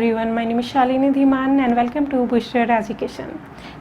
everyone, my name is Shalini Dhiman and welcome to Booster Education।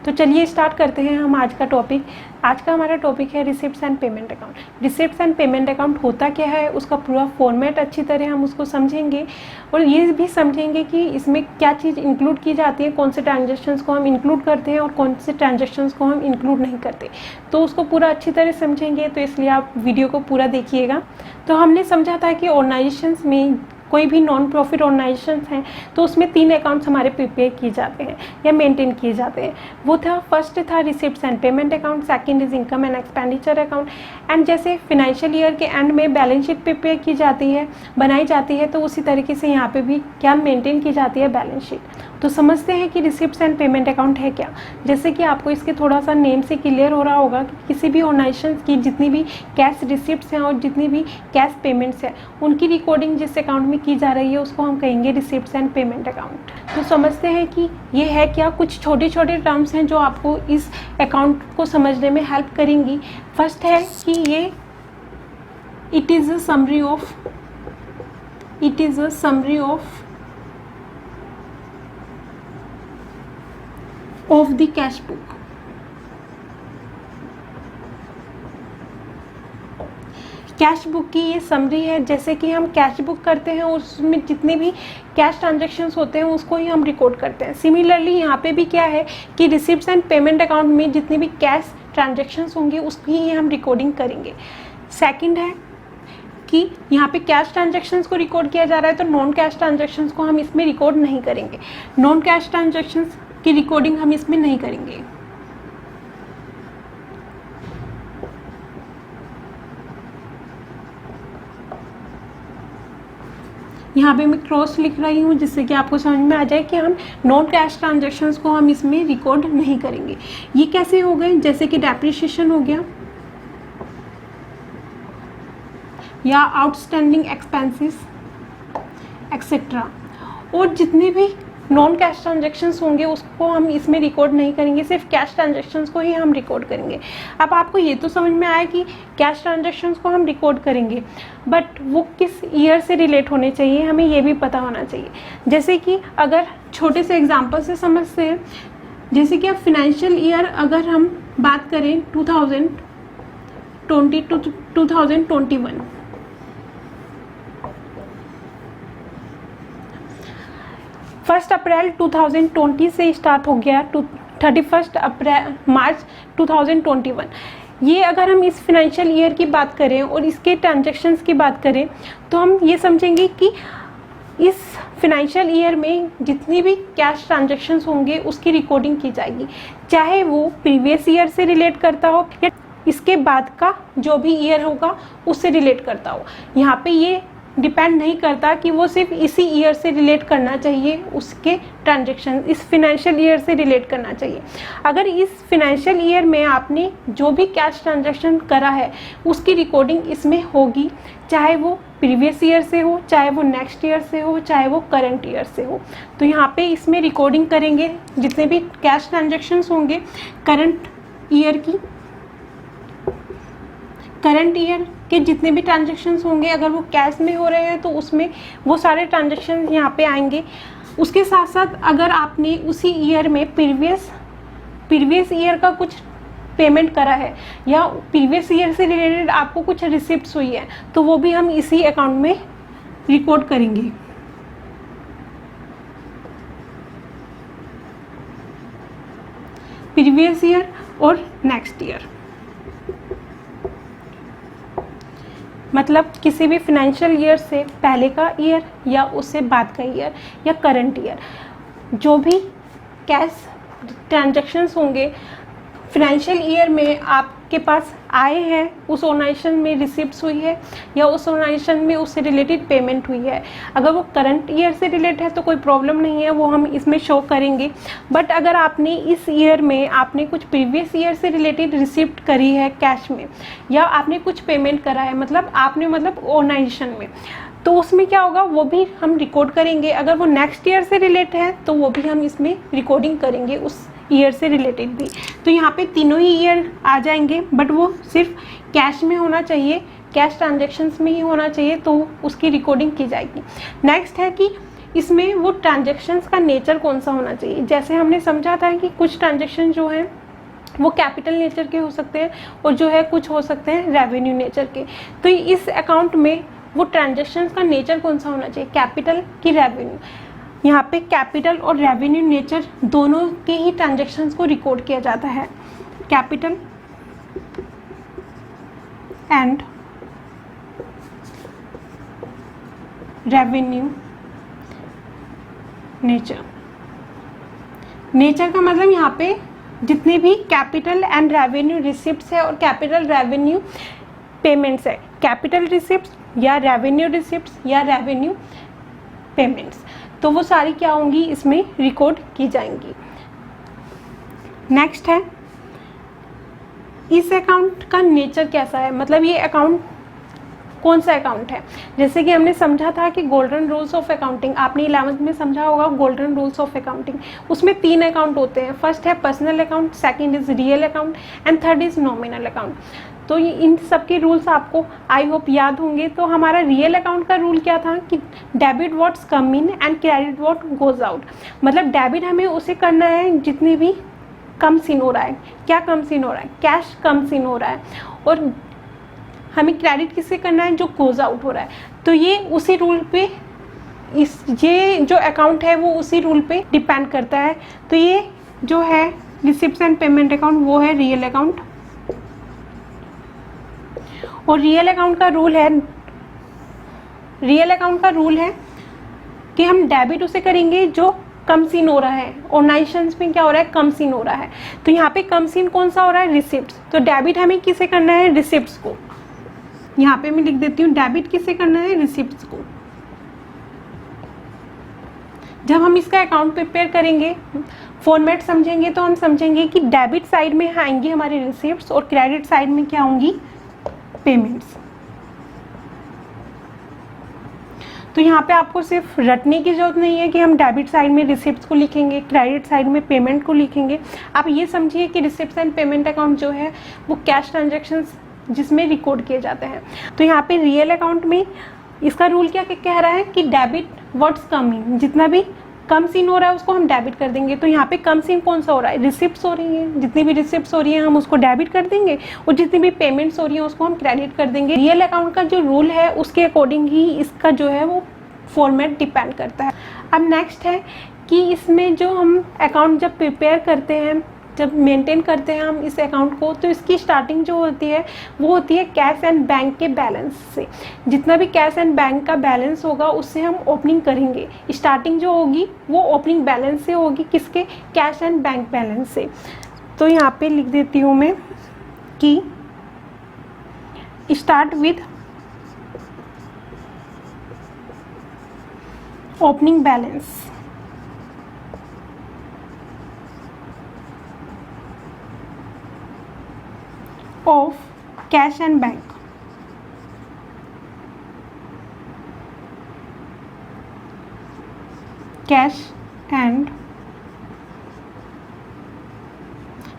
तो चलिए start करते हैं हम आज का टॉपिक। आज का हमारा टॉपिक है receipts and payment account. Receipts and payment account होता क्या है, उसका पूरा फॉर्मेट अच्छी तरह हम उसको समझेंगे और ये भी समझेंगे कि इसमें क्या चीज़ इंक्लूड की जाती है, कौन से ट्रांजेक्शन्स को हम इंक्लूड करते हैं और कौन से ट्रांजेक्शन्स को हम इंक्लूड नहीं करते। तो उसको पूरा अच्छी तरह समझेंगे, तो इसलिए आप वीडियो को पूरा देखिएगा। तो हमने समझा था कि ऑर्गेनाइजेशंस में कोई भी नॉन प्रॉफिट ऑर्गेनाइजेशंस हैं तो उसमें 3 अकाउंट्स हमारे प्रिपेयर किए जाते हैं या मेंटेन किए जाते हैं। वो था, फर्स्ट था receipts and payment account, second is income and expenditure account. And जैसे फिनेंशियल ईयर के एंड में बैलेंस शीट प्रिपेयर की जाती है, बनाई जाती है, तो उसी तरीके से यहाँ पे भी क्या मेंटेन की जाती है, बैलेंस शीट। तो समझते हैं कि रिसिप्ट्स एंड पेमेंट अकाउंट है क्या। जैसे कि आपको इसके थोड़ा सा नेम से क्लियर हो रहा होगा कि किसी भी ऑर्गेनाइजेशन की जितनी भी कैश रिसिप्ट्स हैं और जितनी भी कैश पेमेंट्स हैं उनकी रिकॉर्डिंग जिस अकाउंट में की जा रही है उसको हम कहेंगे रिसिप्ट्स एंड पेमेंट अकाउंट। तो समझते हैं कि ये है क्या। कुछ छोटे छोटे टर्म्स हैं जो आपको इस अकाउंट को समझने में हेल्प करेंगी। फर्स्ट है कि ये it is a summary of the cash book. Cash book की ये समरी है। जैसे कि हम कैश बुक करते हैं उसमें जितने भी कैश ट्रांजैक्शंस होते हैं उसको ही हम रिकॉर्ड करते हैं। सिमिलरली यहाँ पे भी क्या है कि रिसिप्ट्स एंड पेमेंट अकाउंट में जितने भी कैश ट्रांजैक्शंस होंगे उसकी ही हम रिकॉर्डिंग करेंगे। सेकंड है कि यहाँ पे कैश ट्रांजैक्शंस को रिकॉर्ड किया जा रहा है तो नॉन कैश ट्रांजैक्शंस को हम इसमें रिकॉर्ड नहीं करेंगे। नॉन कैश ट्रांजैक्शंस की रिकॉर्डिंग हम इसमें नहीं करेंगे। यहाँ पे मैं क्रॉस लिख रही हूँ जिससे कि आपको समझ में आ जाए कि हम नॉन कैश ट्रांजैक्शंस को हम इसमें रिकॉर्ड नहीं करेंगे। ये कैसे हो गए, जैसे कि डेप्रिसिएशन हो गया या आउटस्टैंडिंग एक्सपेंसेस एक्सेट्रा, और जितने भी नॉन कैश ट्रांजैक्शंस होंगे उसको हम इसमें रिकॉर्ड नहीं करेंगे, सिर्फ कैश ट्रांजैक्शंस को ही हम रिकॉर्ड करेंगे। अब आपको ये तो समझ में आया कि कैश ट्रांजैक्शंस को हम रिकॉर्ड करेंगे, बट वो किस ईयर से रिलेट होने चाहिए हमें ये भी पता होना चाहिए। जैसे कि अगर छोटे से एग्जांपल से समझते हैं, जैसे कि अब फिनेंशियल ईयर अगर हम बात करें 2020 टू 2021, फर्स्ट अप्रैल 2020 से स्टार्ट हो गया टू 31 मार्च 2021। ये अगर हम इस फिनेंशियल ईयर की बात करें और इसके ट्रांजैक्शंस की बात करें तो हम ये समझेंगे कि इस फिनेंशियल ईयर में जितनी भी कैश ट्रांजैक्शंस होंगे उसकी रिकॉर्डिंग की जाएगी, चाहे वो प्रीवियस ईयर से रिलेट करता हो या इसके बाद का जो भी ईयर होगा उससे रिलेट करता हो। यहाँ पे ये डिपेंड नहीं करता कि वो सिर्फ इसी ईयर से रिलेट करना चाहिए, उसके ट्रांजैक्शन इस फिनेंशियल ईयर से रिलेट करना चाहिए। अगर इस फिनेंशियल ईयर में आपने जो भी कैश ट्रांजैक्शन करा है उसकी रिकॉर्डिंग इसमें होगी, चाहे वो प्रीवियस ईयर से हो, चाहे वो नेक्स्ट ईयर से हो, चाहे वो करंट ईयर से हो। तो यहाँ पे इसमें रिकॉर्डिंग करेंगे जितने भी कैश ट्रांजैक्शंस होंगे करंट ईयर के जितने भी ट्रांजैक्शंस होंगे, अगर वो कैश में हो रहे हैं तो उसमें वो सारे ट्रांजैक्शन यहाँ पे आएंगे। उसके साथ साथ अगर आपने उसी ईयर में प्रीवियस ईयर का कुछ पेमेंट करा है या प्रीवियस ईयर से रिलेटेड आपको कुछ रिसिप्ट्स हुई है तो वो भी हम इसी अकाउंट में रिकॉर्ड करेंगे। प्रीवियस ईयर और नेक्स्ट ईयर, मतलब किसी भी फिनेंशियल ईयर से पहले का ईयर या उससे बाद का ईयर या करंट ईयर, जो भी कैश ट्रांजैक्शंस होंगे फिनेंशियल ईयर में आपके पास आए हैं, उस ऑर्गेनाइजेशन में रिसिप्ट्स हुई है या उस ऑर्गेनाइजेशन में उससे रिलेटेड पेमेंट हुई है। अगर वो करंट ईयर से रिलेटेड है तो कोई प्रॉब्लम नहीं है, वो हम इसमें शो करेंगे। बट अगर आपने इस ईयर में आपने कुछ प्रीवियस ईयर से रिलेटेड रिसिप्ट करी है कैश में या आपने कुछ पेमेंट करा है, मतलब ऑर्गेनाइजेशन में, तो उसमें क्या होगा वो भी हम रिकॉर्ड करेंगे। अगर वो नेक्स्ट ईयर से रिलेटेड है तो वो भी हम इसमें रिकॉर्डिंग करेंगे उस ईयर से रिलेटेड भी। तो यहाँ पे तीनों ही ईयर आ जाएंगे, बट वो सिर्फ कैश में होना चाहिए, कैश ट्रांजैक्शंस में ही होना चाहिए, तो उसकी रिकॉर्डिंग की जाएगी। नेक्स्ट है कि इसमें वो ट्रांजेक्शन्स का नेचर कौन सा होना चाहिए। जैसे हमने समझा था कि कुछ ट्रांजेक्शन जो हैं वो कैपिटल नेचर के हो सकते हैं और जो है कुछ हो सकते हैं रेवेन्यू नेचर के। तो इस अकाउंट में वो ट्रांजेक्शन्स का नेचर कौन सा होना चाहिए, कैपिटल की रेवेन्यू। यहाँ पे कैपिटल और रेवेन्यू नेचर दोनों के ही ट्रांजेक्शन्स को रिकॉर्ड किया जाता है, capital and revenue nature. Nature का मतलब यहाँ पे जितने भी कैपिटल एंड रेवेन्यू रिसिप्ट्स है और कैपिटल रेवेन्यू पेमेंट्स है, कैपिटल रिसिप्ट्स या रेवेन्यू रिसिप्ट्स या रेवेन्यू पेमेंट्स, तो वो सारी क्या होंगी, इसमें रिकॉर्ड की जाएंगी। नेक्स्ट है, इस अकाउंट का नेचर कैसा है, मतलब ये अकाउंट कौन सा अकाउंट है। जैसे कि हमने समझा था कि गोल्डन रूल्स ऑफ अकाउंटिंग, आपने 11th में समझा होगा गोल्डन रूल्स ऑफ अकाउंटिंग, उसमें 3 अकाउंट होते हैं। फर्स्ट है personal account, second is real account and third is nominal account. तो इन सब के रूल्स आपको आई होप याद होंगे। तो हमारा रियल अकाउंट का रूल क्या था कि debit what's come in and credit what goes out, मतलब डेबिट हमें उसे करना है जितने भी कम सीन हो रहा है। क्या कम सीन हो रहा है, कैश कम सीन हो रहा है, और हमें क्रेडिट किससे करना है, जो गोज आउट हो रहा है। तो ये उसी रूल पे, ये जो अकाउंट है वो उसी रूल पे डिपेंड करता है। तो ये जो है रिसिप्ट्स एंड पेमेंट अकाउंट वो है रियल अकाउंट। और रियल अकाउंट का रूल है कि हम डेबिट उसे करेंगे जो कम सीन हो रहा है, ऑर्गेनाइजेशंस में क्या हो रहा है, कम सीन हो रहा है। तो यहाँ पे कम सीन कौन सा हो रहा है, रिसिप्ट्स। तो डेबिट हमें किसे करना है, रिसिप्ट्स को। यहाँ पे मैं लिख देती हूँ डेबिट किसे करना है, रिसिप्ट्स को। जब हम इसका अकाउंट प्रिपेयर करेंगे, फॉर्मेट समझेंगे, तो हम समझेंगे कि डेबिट साइड में आएंगी हमारी रिसिप्ट्स और क्रेडिट साइड में क्या होंगी, पेमेंट्स। तो यहाँ पे आपको सिर्फ रटने की जरूरत नहीं है कि हम डेबिट साइड में रिसिप्ट्स को लिखेंगे, क्रेडिट साइड में पेमेंट को लिखेंगे। आप ये समझिए कि रिसिप्ट्स एंड पेमेंट अकाउंट जो है वो कैश ट्रांजैक्शंस जिसमें रिकॉर्ड किए जाते हैं। तो यहाँ पे रियल अकाउंट में इसका रूल क्या कह रहा है कि डेबिट व्हाट्स कम इन, जितना भी कम सीन हो रहा है उसको हम डेबिट कर देंगे। तो यहाँ पे कम सीन कौन सा हो रहा है, रिसिप्ट्स हो रही हैं, जितनी भी रिसिप्ट्स हो रही हैं हम उसको डेबिट कर देंगे, और जितनी भी पेमेंट्स हो रही हैं उसको हम क्रेडिट कर देंगे। रियल अकाउंट का जो रूल है उसके अकॉर्डिंग ही इसका जो है वो फॉर्मेट डिपेंड करता है। अब नेक्स्ट है कि इसमें जो हम अकाउंट जब प्रिपेयर करते हैं, जब मेंटेन करते हैं हम इस अकाउंट को, तो इसकी स्टार्टिंग जो होती है वो होती है कैश एंड बैंक के बैलेंस से। जितना भी कैश एंड बैंक का बैलेंस होगा उससे हम ओपनिंग करेंगे। स्टार्टिंग जो होगी वो ओपनिंग बैलेंस से होगी, किसके, कैश एंड बैंक बैलेंस से। तो यहाँ पे लिख देती हूँ मैं कि start with opening balance of cash and bank। Cash and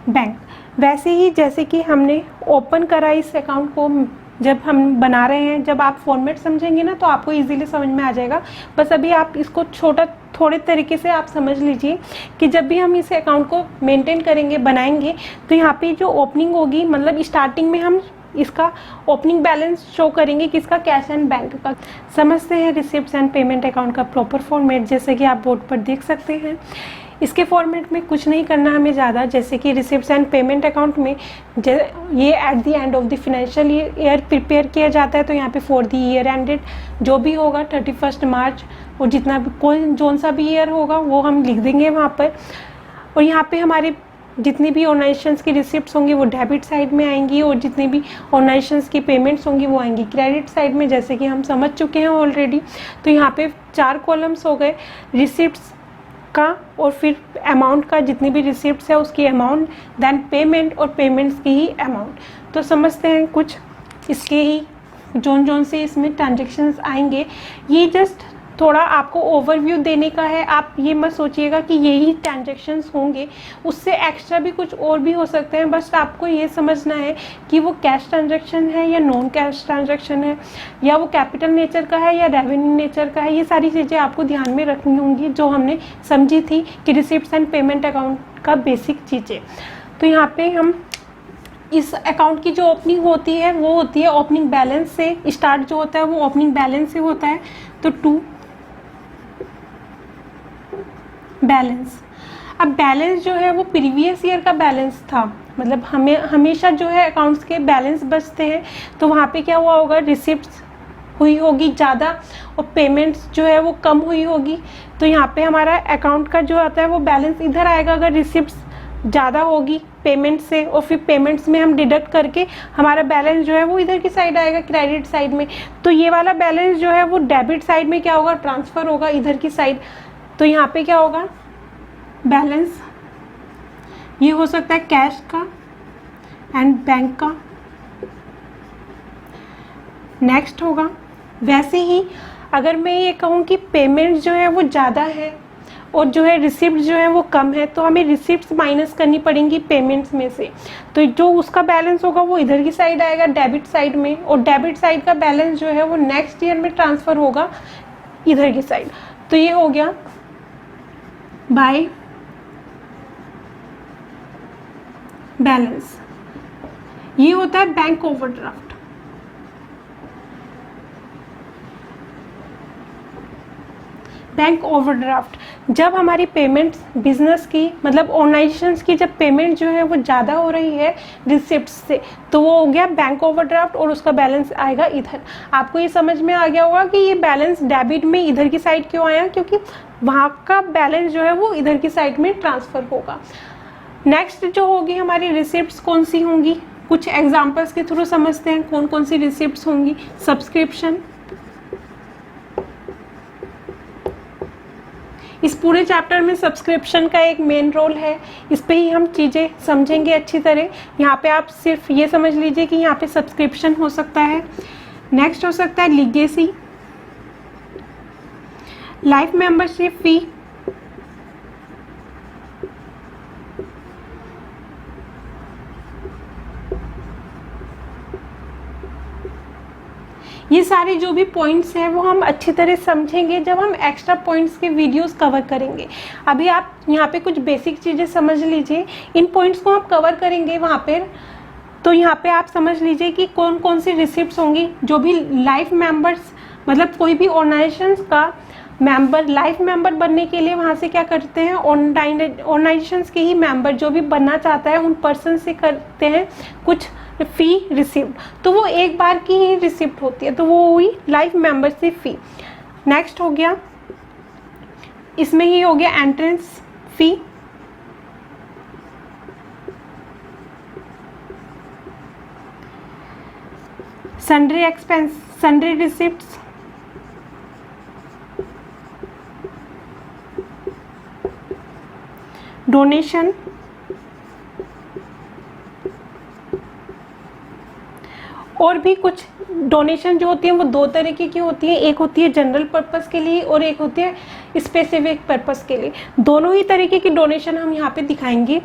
bank. वैसे ही जैसे कि हमने ओपन करा इस अकाउंट को, जब हम बना रहे हैं, जब आप फॉर्मेट समझेंगे ना तो आपको इजीली समझ में आ जाएगा। बस अभी आप इसको थोड़े तरीके से आप समझ लीजिए कि जब भी हम इस अकाउंट को मेंटेन करेंगे, बनाएंगे, तो यहाँ पे जो ओपनिंग होगी, मतलब स्टार्टिंग में हम इसका ओपनिंग बैलेंस शो करेंगे, किसका, कैश एंड बैंक का। समझते हैं रिसिप्ट्स एंड पेमेंट अकाउंट का प्रॉपर फॉर्मेट, जैसे कि आप बोर्ड पर देख सकते हैं। इसके फॉर्मेट में कुछ नहीं करना हमें ज़्यादा, जैसे कि रिसिप्ट्स एंड पेमेंट अकाउंट में ये at the end of the financial year prepare किया जाता है। तो यहाँ पे फॉर द ईयर एंडेड जो भी होगा 31 मार्च, और जितना भी कोई जोन सा भी ईयर होगा वो हम लिख देंगे वहाँ पर। और यहाँ पे हमारे जितनी भी ऑर्गेनाइजेशंस की रिसिप्ट्स होंगी वो डेबिट साइड में आएंगी, और जितनी भी ऑर्गेनाइजेशंस की पेमेंट्स होंगी वो आएंगी क्रेडिट साइड में, जैसे कि हम समझ चुके हैं ऑलरेडी। तो यहाँ पे 4 कॉलम्स हो गए रिसिप्ट्स का, और फिर अमाउंट का, जितनी भी रिसिप्ट्स है उसकी अमाउंट, देन पेमेंट और पेमेंट्स की ही अमाउंट। तो समझते हैं कुछ इसके ही जोन से इसमें ट्रांजेक्शन्स आएंगे। ये जस्ट थोड़ा आपको ओवरव्यू देने का है। आप ये मत सोचिएगा कि यही ट्रांजेक्शन्स होंगे, उससे एक्स्ट्रा भी कुछ और भी हो सकते हैं। बस आपको ये समझना है कि वो कैश ट्रांजेक्शन है या नॉन कैश ट्रांजेक्शन है, या वो कैपिटल नेचर का है या रेवेन्यू नेचर का है। ये सारी चीज़ें आपको ध्यान में रखनी होंगी जो हमने समझी थी कि रिसिप्ट्स एंड पेमेंट अकाउंट का बेसिक चीज़ें। तो यहाँ पे हम इस अकाउंट की जो ओपनिंग होती है वो होती है ओपनिंग बैलेंस से। स्टार्ट जो होता है वो ओपनिंग बैलेंस से होता है। तो टू बैलेंस, अब बैलेंस जो है वो प्रीवियस ईयर का बैलेंस था, मतलब हमें हमेशा जो है अकाउंट्स के बैलेंस बचते हैं। तो वहाँ पे क्या हुआ होगा, रिसिप्ट्स हुई होगी ज़्यादा और पेमेंट्स जो है वो कम हुई होगी। तो यहाँ पे हमारा अकाउंट का जो आता है वो बैलेंस इधर आएगा अगर रिसिप्ट्स ज़्यादा होगी पेमेंट से, और फिर पेमेंट्स में हम डिडक्ट करके हमारा बैलेंस जो है वो इधर की साइड आएगा, क्रेडिट साइड में। तो ये वाला बैलेंस जो है वो डेबिट साइड में क्या होगा, ट्रांसफ़र होगा इधर की साइड। तो यहाँ पे क्या होगा, बैलेंस ये हो सकता है कैश का एंड बैंक का। नेक्स्ट होगा, वैसे ही अगर मैं ये कहूँ कि पेमेंट जो है वो ज़्यादा है और जो है रिसिप्ट जो है वो कम है, तो हमें रिसिप्ट्स माइनस करनी पड़ेंगी पेमेंट्स में से। तो जो उसका बैलेंस होगा वो इधर की साइड आएगा डेबिट साइड में, और डेबिट साइड का बैलेंस जो है वो नेक्स्ट ईयर में ट्रांसफ़र होगा इधर की साइड। तो ये हो गया बाय बैलेंस। ये होता है बैंक ओवरड्राफ्ट। बैंक ओवरड्राफ्ट, जब हमारी पेमेंट्स बिजनेस की मतलब ऑर्गेनाइजेशंस की जब पेमेंट जो है वो ज़्यादा हो रही है रिसिप्ट्स से, तो वो हो गया बैंक ओवरड्राफ्ट और उसका बैलेंस आएगा इधर। आपको ये समझ में आ गया होगा कि ये बैलेंस डेबिट में इधर की साइड क्यों आया, क्योंकि वहाँ का बैलेंस जो है वो इधर की साइड में ट्रांसफ़र होगा। नेक्स्ट जो होगी हमारी रिसिप्ट्स कौन सी होंगी, कुछ एग्जाम्पल्स के थ्रू समझते हैं कौन कौन सी रिसिप्ट्स होंगी। सब्सक्रिप्शन, इस पूरे चैप्टर में सब्सक्रिप्शन का एक मेन रोल है, इस पे ही हम चीज़ें समझेंगे अच्छी तरह। यहाँ पे आप सिर्फ ये समझ लीजिए कि यहाँ पे सब्सक्रिप्शन हो सकता है। नेक्स्ट हो सकता है लीगेसी, लाइफ मेंबरशिप फी, ये सारे जो भी पॉइंट्स हैं वो हम अच्छी तरह समझेंगे जब हम एक्स्ट्रा पॉइंट्स के वीडियोस कवर करेंगे। अभी आप यहाँ पे कुछ बेसिक चीज़ें समझ लीजिए, इन पॉइंट्स को आप कवर करेंगे वहाँ पर। तो यहाँ पे आप समझ लीजिए कि कौन कौन सी रिसिप्ट्स होंगी। जो भी लाइफ मेंबर्स मतलब कोई भी ऑर्गेनाइजेशंस का मेंबर लाइफ मेंबर बनने के लिए वहाँ से क्या करते हैं, ऑर्गेनाइजेशंस के ही मेंबर जो भी बनना चाहता है उन पर्सन से करते हैं कुछ फ़ी रिसिप्ट। तो वो एक बार की ही रिसिप्ट होती है, तो वो हुई लाइफ मेंबरशिप फ़ी। नेक्स्ट हो गया, इसमें ही हो गया entrance fee, sundry expense, sundry receipts, donation, और भी कुछ डोनेशन जो होती है वो दो तरीके की होती है, एक होती है जनरल पर्पस के लिए और एक होती है स्पेसिफिक पर्पस के लिए। दोनों ही तरीके की डोनेशन हम यहाँ पे दिखाएंगे।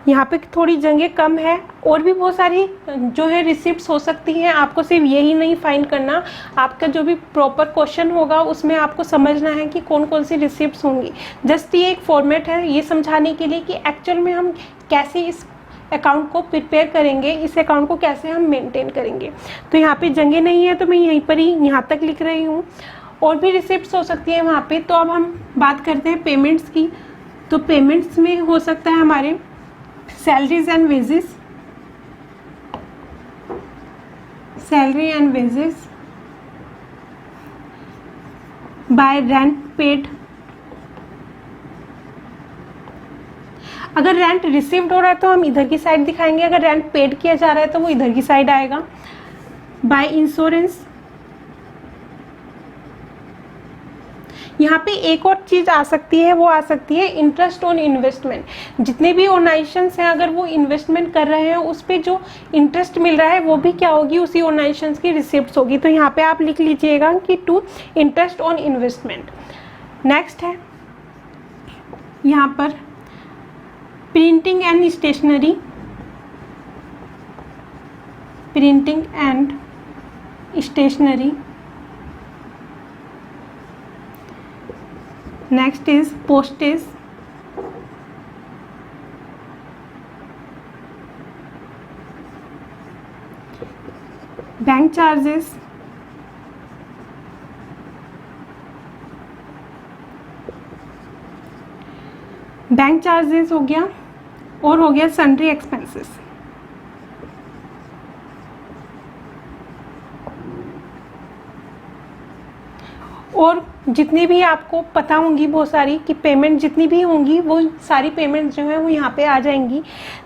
यहाँ पे थोड़ी जगह कम है, और भी बहुत सारी जो है रिसिप्ट्स हो सकती हैं। आपको सिर्फ यही नहीं फाइंड करना, आपका जो भी प्रॉपर क्वेश्चन होगा उसमें आपको समझना है कि कौन कौन सी रिसिप्ट्स होंगी। जस्ट ये एक फॉर्मेट है ये समझाने के लिए कि एक्चुअल में हम कैसे इस अकाउंट को प्रिपेयर करेंगे, इस अकाउंट को कैसे हम मेंटेन करेंगे। तो यहाँ पे जगह नहीं है तो मैं यहीं पर ही यहाँ तक लिख रही हूँ। और भी रिसिप्ट्स हो सकती है वहाँ पे। तो अब हम बात करते हैं पेमेंट्स की। तो पेमेंट्स में हो सकता है हमारे salaries and wages, salary and wages, bye rent paid, अगर रेंट रिसीव्ड हो रहा है तो हम इधर की साइड दिखाएंगे, अगर रेंट पेड किया जा रहा है तो वो इधर की साइड आएगा। बाय इंश्योरेंस, यहाँ पे एक और चीज़ आ सकती है, वो आ सकती है इंटरेस्ट ऑन इन्वेस्टमेंट। जितने भी ऑर्गेनाइजेशंस हैं अगर वो इन्वेस्टमेंट कर रहे हैं उस पर जो इंटरेस्ट मिल रहा है वो भी क्या होगी, उसी ऑर्गेनाइजेशंस की रिसिप्ट्स होगी। तो यहाँ पे आप लिख लीजिएगा कि to interest on investment. Next है यहाँ पर printing and stationery, printing and stationery. Next is postage, bank charges, bank charges हो गया और हो गया सन्ड्री एक्सपेंसेस। और जितनी भी आपको पता होंगी बहुत सारी कि पेमेंट जितनी भी होंगी वो सारी पेमेंट जो है वो यहाँ पे आ जाएंगी।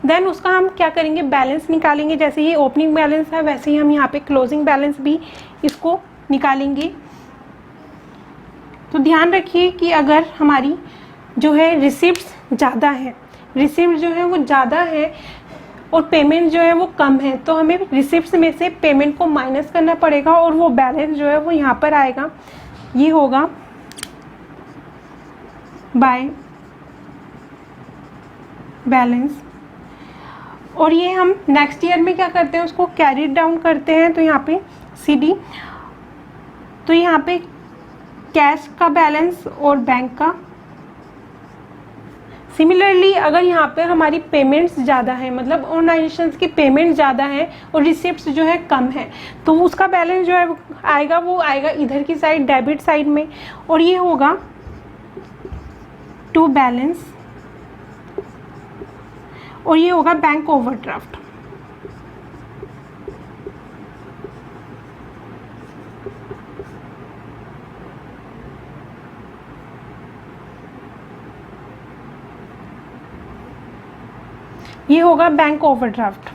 देन उसका हम क्या करेंगे, बैलेंस निकालेंगे। जैसे ये ओपनिंग बैलेंस है वैसे ही हम यहाँ पे क्लोजिंग बैलेंस भी इसको निकालेंगे। तो ध्यान रखिए कि अगर हमारी जो है रिसिप्ट्स ज़्यादा है, रिसिप्ट जो है वो ज़्यादा है और पेमेंट जो है वो कम है, तो हमें रिसिप्ट्स में से पेमेंट को माइनस करना पड़ेगा और वो बैलेंस जो है वो यहाँ पर आएगा। ये होगा बाय बैलेंस। और ये हम नेक्स्ट ईयर में क्या करते हैं, उसको कैरी डाउन करते हैं। तो यहाँ पे CD, तो यहाँ पे कैश का बैलेंस और बैंक का। सिमिलरली अगर यहाँ पे हमारी पेमेंट्स ज़्यादा है, मतलब ऑर्गेनाइजेशंस की पेमेंट ज़्यादा है और रिसिप्ट्स जो है कम है, तो उसका बैलेंस जो है आएगा, वो आएगा इधर की साइड, डेबिट साइड में। और ये होगा टू बैलेंस और ये होगा बैंक ओवरड्राफ्ट। ये होगा बैंक ओवरड्राफ्ट।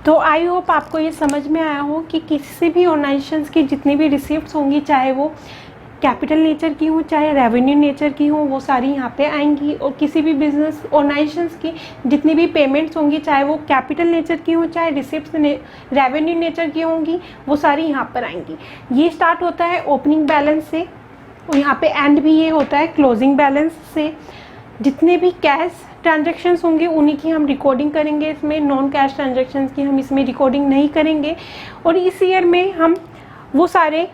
तो आई होप आपको ये समझ में आया हो कि किसी भी ऑर्गेनाइजेशंस की जितनी भी रिसिप्ट्स होंगी, चाहे वो कैपिटल नेचर की हो चाहे रेवेन्यू नेचर की हो, वो सारी यहाँ पे आएंगी। और किसी भी बिजनेस ऑर्गेनाइजेशंस की जितनी भी पेमेंट्स होंगी, चाहे वो कैपिटल नेचर की हो चाहे रिसिप्ट्स रेवेन्यू नेचर की होंगी, वो सारी यहाँ पर आएंगी। ये स्टार्ट होता है ओपनिंग बैलेंस से और यहाँ पे एंड भी ये होता है क्लोजिंग बैलेंस से। जितने भी कैश ट्रांजैक्शंस होंगे उन्हीं की हम रिकॉर्डिंग करेंगे इसमें, नॉन कैश ट्रांजैक्शंस की हम इसमें रिकॉर्डिंग नहीं करेंगे। और इस ईयर में हम वो सारे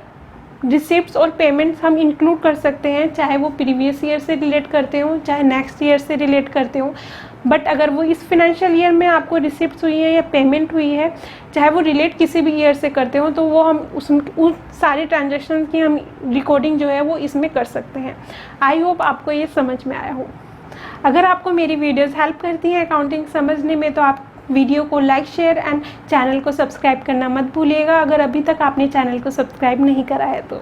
रिसिप्ट्स और पेमेंट्स हम इंक्लूड कर सकते हैं, चाहे वो प्रीवियस ईयर से रिलेट करते हो चाहे नेक्स्ट ईयर से रिलेट करते हो। बट अगर वो इस फिनेंशियल ईयर में आपको रिसिप्ट्स हुई है या पेमेंट हुई है, चाहे वो रिलेट किसी भी ईयर से करते हो, तो वो हम उन सारे ट्रांजैक्शन की हम रिकॉर्डिंग जो है वो इसमें कर सकते हैं। आई होप आपको ये समझ में आया हो। अगर आपको मेरी वीडियोस हेल्प करती हैं अकाउंटिंग समझने में, तो आप वीडियो को लाइक शेयर एंड चैनल को सब्सक्राइब करना मत भूलिएगा, अगर अभी तक आपने चैनल को सब्सक्राइब नहीं करा है तो।